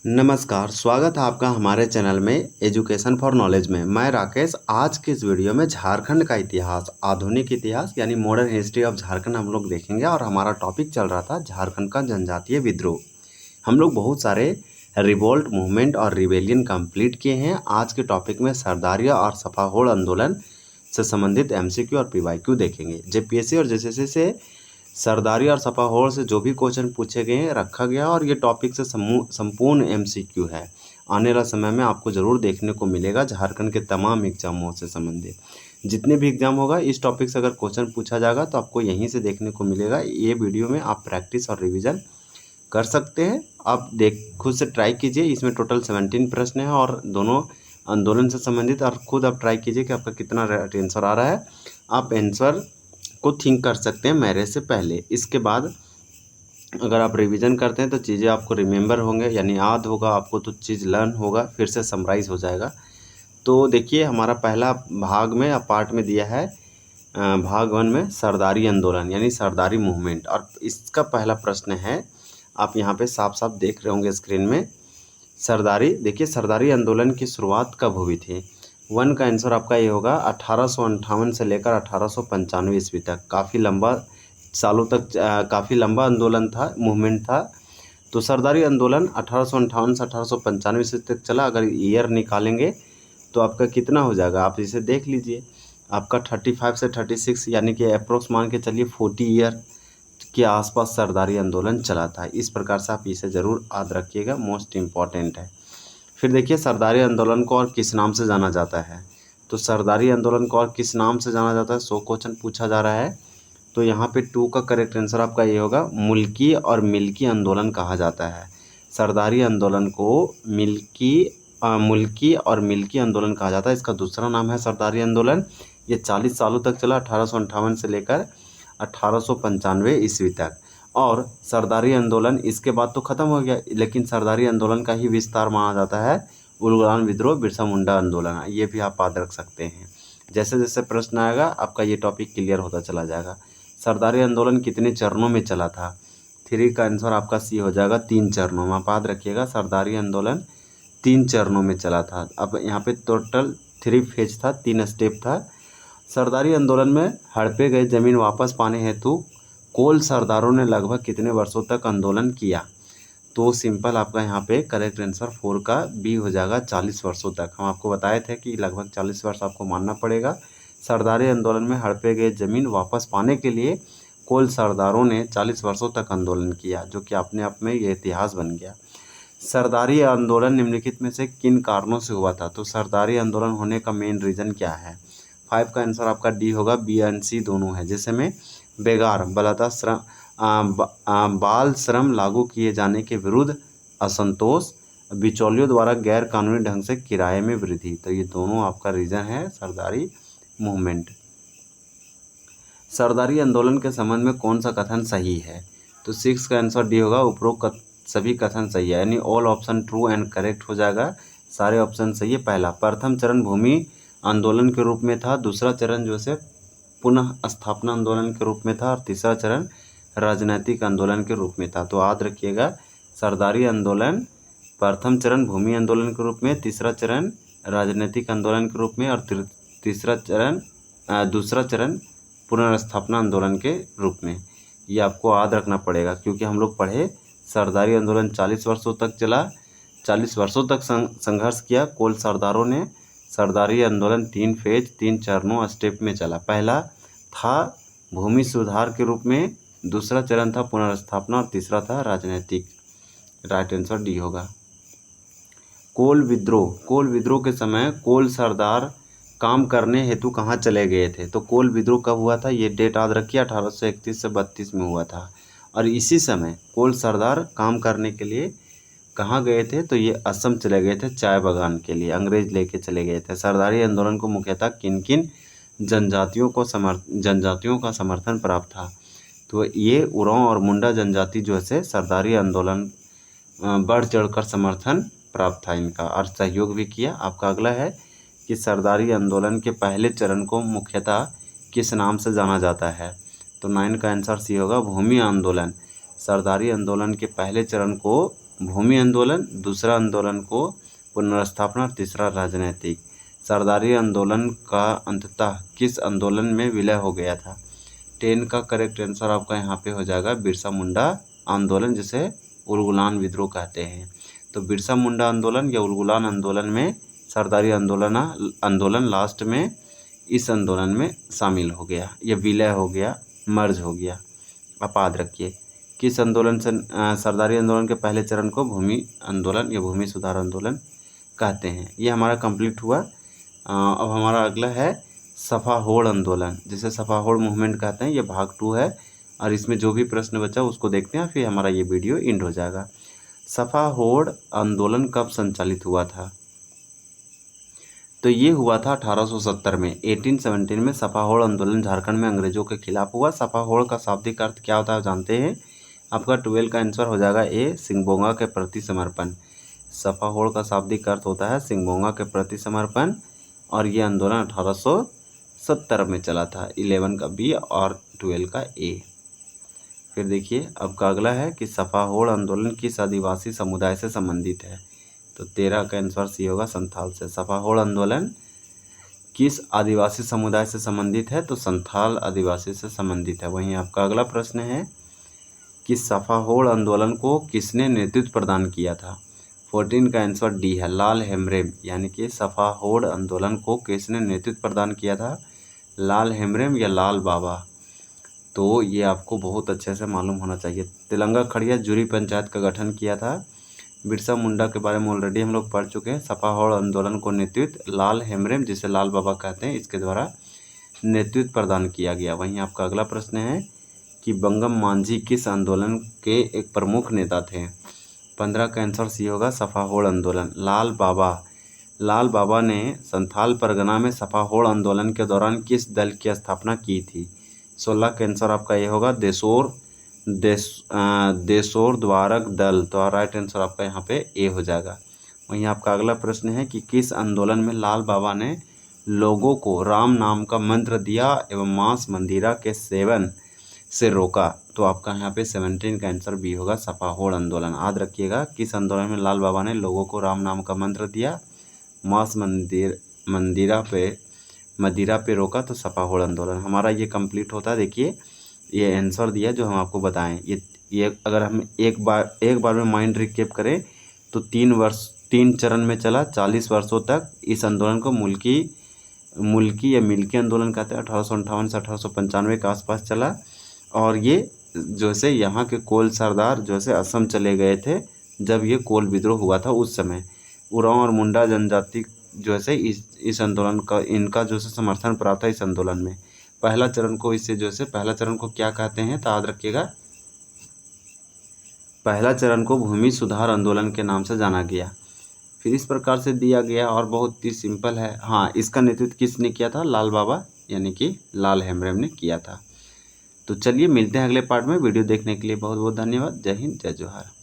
नमस्कार, स्वागत है आपका हमारे चैनल में एजुकेशन फॉर नॉलेज में। मैं राकेश। आज के इस वीडियो में झारखंड का इतिहास, आधुनिक इतिहास यानी मॉडर्न हिस्ट्री ऑफ झारखंड हम लोग देखेंगे। और हमारा टॉपिक चल रहा था झारखंड का जनजातीय विद्रोह। हम लोग बहुत सारे रिवोल्ट मूवमेंट और रिबेलियन कंप्लीट किए हैं। आज के टॉपिक में सरदारिया और सफाहोड़ आंदोलन से संबंधित एमसीक्यू और पीवाईक्यू देखेंगे। जेपीएससी और जेएसएससी से सरदारी और सफाहोड़ से जो भी क्वेश्चन पूछे गए हैं रखा गया, और ये टॉपिक से संपूर्ण एमसीक्यू है। आने वाला समय में आपको ज़रूर देखने को मिलेगा झारखंड के तमाम एग्जामों से संबंधित जितने भी एग्जाम होगा, इस टॉपिक से अगर क्वेश्चन पूछा जाएगा तो आपको यहीं से देखने को मिलेगा। ये वीडियो में आप प्रैक्टिस और रिविज़न कर सकते हैं। आप खुद से ट्राई कीजिए। इसमें टोटल 17 प्रश्न है और दोनों आंदोलन से संबंधित, और खुद आप ट्राई कीजिए कि आपका कितना आंसर आ रहा है। आप आंसर को थिंक कर सकते हैं मेरे से पहले। इसके बाद अगर आप रिवीजन करते हैं तो चीज़ें आपको रिमेंबर होंगे, यानी याद होगा आपको, तो चीज़ लर्न होगा, फिर से समराइज़ हो जाएगा। तो देखिए, हमारा पहला भाग में पार्ट में दिया है भाग 1 में सरदारी आंदोलन यानी सरदारी मूवमेंट, और इसका पहला प्रश्न है, आप यहाँ पे साफ साफ देख रहे होंगे स्क्रीन में। सरदारी, देखिए सरदारी आंदोलन की शुरुआत कब हुई थी। 1 का आंसर आपका ये होगा 1858 से लेकर 1895 ईस्वी तक। काफ़ी लंबा सालों तक काफ़ी लंबा आंदोलन था, मूवमेंट था। तो सरदारी आंदोलन 1858 से 1895 ईस्वी तक चला। अगर ईयर निकालेंगे तो आपका कितना हो जाएगा, आप इसे देख लीजिए। आपका 35 से 36 यानी कि अप्रोक्स मान के चलिए 40 ईयर के आसपास सरदारी आंदोलन चला था। इस प्रकार से आप इसे ज़रूर याद रखिएगा, मोस्ट इम्पॉर्टेंट है। फिर देखिए, सरदारी आंदोलन को और किस नाम से जाना जाता है। तो सरदारी आंदोलन को और किस नाम से जाना जाता है, 100 क्वेश्चन पूछा जा रहा है। तो यहाँ पे 2 का करेक्ट आंसर आपका ये होगा, मुल्की और मिल्की आंदोलन कहा जाता है। सरदारी आंदोलन को मुल्की और मिल्की आंदोलन कहा जाता है। इसका दूसरा नाम है सरदारी आंदोलन। ये 40 सालों तक चला, 1858 से लेकर 1895 ईस्वी तक। और सरदारी आंदोलन इसके बाद तो ख़त्म हो गया, लेकिन सरदारी आंदोलन का ही विस्तार माना जाता है उलगुलान विद्रोह, बिरसा मुंडा आंदोलन। ये भी आप याद रख सकते हैं। जैसे जैसे प्रश्न आएगा आपका ये टॉपिक क्लियर होता चला जाएगा। सरदारी आंदोलन कितने चरणों में चला था। 3 का आंसर आपका सी हो जाएगा, 3 चरणों में। आप याद रखिएगा, सरदारी आंदोलन 3 चरणों में चला था। अब यहाँ पे टोटल 3 फेज था, 3 स्टेप था। सरदारी आंदोलन में हड़पे गए जमीन वापस पाने हेतु कोल सरदारों ने लगभग कितने वर्षों तक आंदोलन किया। तो सिंपल आपका यहाँ पे करेक्ट आंसर 4 का बी हो जाएगा, 40 वर्षों तक। हम आपको बताए थे कि लगभग 40 वर्ष आपको मानना पड़ेगा। सरदारी आंदोलन में हड़पे गए जमीन वापस पाने के लिए कोल सरदारों ने 40 वर्षों तक आंदोलन किया, जो कि अपने आप में ये इतिहास बन गया। सरदारी आंदोलन निम्नलिखित में से किन कारणों से हुआ था। तो सरदारी आंदोलन होने का मेन रीज़न क्या है। 5 का आंसर आपका डी होगा, बी एंड सी दोनों है। जैसे में बेगार बलात्कार श्रम बाल श्रम लागू किए जाने के विरुद्ध असंतोष, बिचौलियों द्वारा गैर कानूनी ढंग से किराए में वृद्धि। तो ये दोनों आपका रीज़न है सरदारी मूवमेंट। सरदारी आंदोलन के संबंध में कौन सा कथन सही है। तो 6 का आंसर डी होगा, उपरोक्त सभी कथन सही है, यानी all option true and correct हो जाएगा। सारे ऑप्शन सही है। पहला, प्रथम चरण भूमि आंदोलन के रूप में था। दूसरा चरण जो है पुनः स्थापना आंदोलन के रूप में था, और तीसरा चरण राजनीतिक आंदोलन के रूप में था। तो याद रखिएगा, सरदारी आंदोलन प्रथम चरण भूमि आंदोलन के रूप में, तीसरा चरण राजनीतिक आंदोलन के रूप में, और दूसरा चरण पुनर्स्थापना आंदोलन के रूप में। ये आपको याद रखना पड़ेगा, क्योंकि हम लोग पढ़े सरदारी आंदोलन 40 वर्षों तक चला, 40 वर्षों तक संघर्ष किया कोल सरदारों ने। सरदारी आंदोलन 3 फेज 3 चरणों स्टेप में चला। पहला था भूमि सुधार के रूप में, दूसरा चरण था पुनर्स्थापना, और तीसरा था राजनीतिक। राइट आंसर डी होगा। कोल विद्रोह के समय कोल सरदार काम करने हेतु कहाँ चले गए थे। तो कोल विद्रोह कब हुआ था, ये डेट याद रखिए, 1831 से 32 में हुआ था। और इसी समय कोल सरदार काम करने के लिए कहाँ गए थे, तो ये असम चले गए थे चाय बागान के लिए, अंग्रेज लेके चले गए थे। सरदारी आंदोलन को मुख्यतः किन किन जनजातियों का समर्थन प्राप्त था। तो ये उरांव और मुंडा जनजाति जो है सरदारी आंदोलन बढ़ चढ़कर समर्थन प्राप्त था इनका, और सहयोग भी किया। आपका अगला है कि सरदारी आंदोलन के पहले चरण को मुख्यतः किस नाम से जाना जाता है। तो 9 का आंसर सी होगा, भूमि आंदोलन। सरदारी आंदोलन के पहले चरण को भूमि आंदोलन, दूसरा आंदोलन को पुनर्स्थापना, तीसरा राजनीतिक। सरदारी आंदोलन का अंततः किस आंदोलन में विलय हो गया था? 10 का करेक्ट आंसर आपका यहाँ पे हो जाएगा बिरसा मुंडा आंदोलन, जिसे उलगुलान विद्रोह कहते हैं। तो बिरसा मुंडा आंदोलन या उलगुलान आंदोलन में सरदारी आंदोलन लास्ट में इस आंदोलन में शामिल हो गया, या विलय हो गया, मर्ज हो गया। आप याद रखिए किस आंदोलन से सरदारी आंदोलन के पहले चरण को भूमि आंदोलन या भूमि सुधार आंदोलन कहते हैं। ये हमारा कंप्लीट हुआ। अब हमारा अगला है सफा होड़ आंदोलन, जिसे सफा होड़ मूवमेंट कहते हैं। ये भाग 2 है और इसमें जो भी प्रश्न बचा उसको देखते हैं, फिर हमारा ये वीडियो एंड हो जाएगा। सफा होड़ आंदोलन कब संचालित हुआ था? तो ये हुआ था 1870 में। 1817 में सफा होड़ आंदोलन झारखंड में अंग्रेजों के खिलाफ हुआ। सफा होड़ का शाब्दिक अर्थ क्या होता है जानते हैं? आपका 12 का आंसर हो जाएगा ए, सिंगभोंगा के प्रति समर्पण। सफा होड़ का शाब्दिक अर्थ होता है सिंगभोंगा के प्रति समर्पण, और ये आंदोलन 1870 में चला था। 11 का बी और 12 का ए। फिर देखिए अब का अगला है कि सफा होड़ आंदोलन किस आदिवासी समुदाय से संबंधित है? तो 13 का आंसर सी होगा संथाल से। सफा होड़ आंदोलन किस आदिवासी समुदाय से संबंधित है? तो संथाल आदिवासी से संबंधित है। वहीं आपका अगला प्रश्न है कि सफा होड़ आंदोलन को किसने नेतृत्व प्रदान किया था? 14 का आंसर डी है, लाल हेमब्रम। यानी कि सफा होड़ आंदोलन को किसने नेतृत्व प्रदान किया था? लाल हेमब्रम या लाल बाबा। तो ये आपको बहुत अच्छे से मालूम होना चाहिए। तेलंगा खड़िया जूरी पंचायत का गठन किया था। बिरसा मुंडा के बारे में ऑलरेडी हम लोग पढ़ चुके हैं। सफा होड़ आंदोलन को नेतृत्व लाल हेमब्रम, जिसे लाल बाबा कहते हैं, इसके द्वारा नेतृत्व प्रदान किया गया। वहीं आपका अगला प्रश्न है कि बंगम मांझी किस आंदोलन के एक प्रमुख नेता थे? 15 का आंसर सी होगा, सफा होड़ आंदोलन। लाल बाबा ने संथाल परगना में सफा होड़ आंदोलन के दौरान किस दल की स्थापना की थी? 16 का आंसर आपका ये होगा, देशोर द्वारक दल। तो राइट आंसर आपका यहाँ पे ए हो जाएगा। वहीं आपका अगला प्रश्न है कि किस आंदोलन में लाल बाबा ने लोगों को राम नाम का मंत्र दिया एवं मांस मंदिरा के सेवन से रोका? तो आपका यहाँ पे 17 का आंसर बी होगा, सफा होड़ आंदोलन। याद रखिएगा किस आंदोलन में लाल बाबा ने लोगों को राम नाम का मंत्र दिया, मांस मदिरा पे रोका? तो सफा होड़ आंदोलन। हमारा ये कंप्लीट होता है। देखिए ये आंसर दिया जो हम आपको बताएं। ये अगर हम एक बार में माइंड रिकेप करें तो 3 चरण में चला 40 वर्षों तक। इस आंदोलन को मुल्की या मिल्की आंदोलन कहते हैं। 1858 से 1895 के आसपास चला। और ये जैसे यहाँ के कोल सरदार जैसे असम चले गए थे जब ये कोल विद्रोह हुआ था, उस समय उरांव और मुंडा जनजाति जैसे इस आंदोलन का इनका जो है समर्थन प्राप्त था इस आंदोलन में। पहला चरण को क्या कहते हैं? तो याद रखिएगा पहला चरण को भूमि सुधार आंदोलन के नाम से जाना गया। फिर इस प्रकार से दिया गया और बहुत ही सिंपल है। हाँ, इसका नेतृत्व किसने किया था? लाल बाबा यानी कि लाल हेमब्रम ने किया था। तो चलिए मिलते हैं अगले पार्ट में। वीडियो देखने के लिए बहुत बहुत धन्यवाद। जय हिंद, जय जोहार।